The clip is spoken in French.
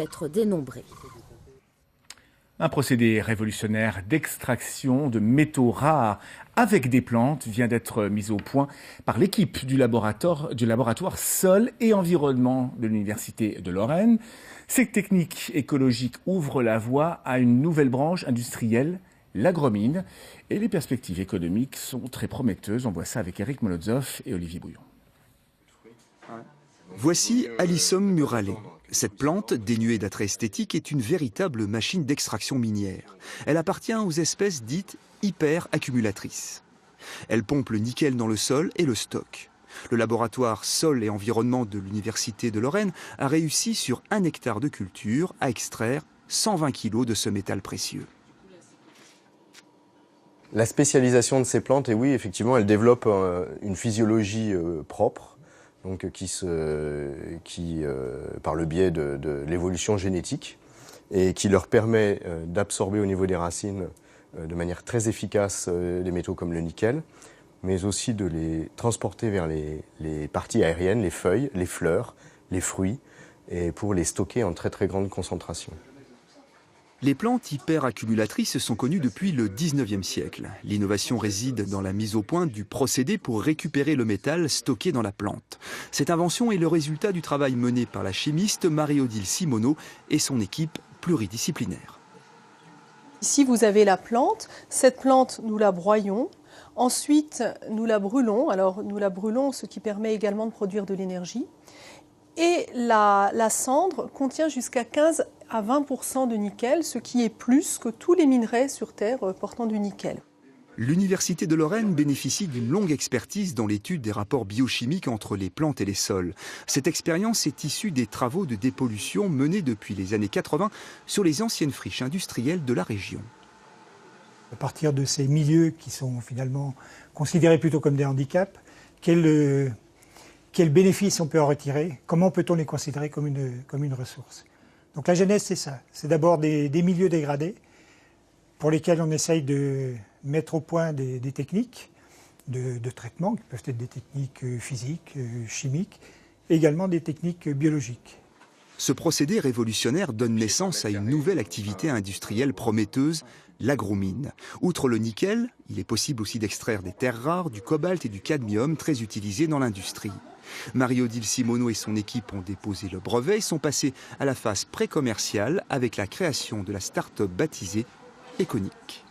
être dénombrés. Un procédé révolutionnaire d'extraction de métaux rares avec des plantes vient d'être mis au point par l'équipe du laboratoire Sol et Environnement de l'Université de Lorraine. Cette technique écologique ouvre la voie à une nouvelle branche industrielle, l'agromine, et les perspectives économiques sont très prometteuses. On voit ça avec Eric Molotov et Olivier Bouillon. Voici Alyssum murale. Cette plante, dénuée d'attrait esthétique, est une véritable machine d'extraction minière. Elle appartient aux espèces dites hyper-accumulatrices. Elle pompe le nickel dans le sol et le stocke. Le laboratoire Sol et Environnement de l'Université de Lorraine a réussi sur 1 hectare de culture à extraire 120 kg de ce métal précieux. La spécialisation de ces plantes, et oui, effectivement, elle développe une physiologie propre. Donc, par le biais de l'évolution génétique, et qui leur permet d'absorber au niveau des racines de manière très efficace des métaux comme le nickel, mais aussi de les transporter vers les parties aériennes, les feuilles, les fleurs, les fruits, et pour les stocker en très très grande concentration. Les plantes hyperaccumulatrices sont connues depuis le 19e siècle. L'innovation réside dans la mise au point du procédé pour récupérer le métal stocké dans la plante. Cette invention est le résultat du travail mené par la chimiste Marie-Odile Simoneau et son équipe pluridisciplinaire. Ici, vous avez la plante. Cette plante, nous la broyons. Ensuite, nous la brûlons. Alors, nous la brûlons, ce qui permet également de produire de l'énergie. Et la cendre contient jusqu'à 15 à 20% de nickel, ce qui est plus que tous les minerais sur Terre portant du nickel. L'Université de Lorraine bénéficie d'une longue expertise dans l'étude des rapports biochimiques entre les plantes et les sols. Cette expérience est issue des travaux de dépollution menés depuis les années 80 sur les anciennes friches industrielles de la région. À partir de ces milieux qui sont finalement considérés plutôt comme des handicaps, quel bénéfice on peut en retirer? Comment peut-on les considérer comme une ressource? Donc la genèse, c'est ça. C'est d'abord des milieux dégradés pour lesquels on essaye de mettre au point des techniques de traitement, qui peuvent être des techniques physiques, chimiques, et également des techniques biologiques. Ce procédé révolutionnaire donne naissance à une nouvelle activité industrielle prometteuse, l'agromine. Outre le nickel, il est possible aussi d'extraire des terres rares, du cobalt et du cadmium très utilisés dans l'industrie. Marie-Odile Simoneau et son équipe ont déposé le brevet et sont passés à la phase pré-commerciale avec la création de la start-up baptisée Econic.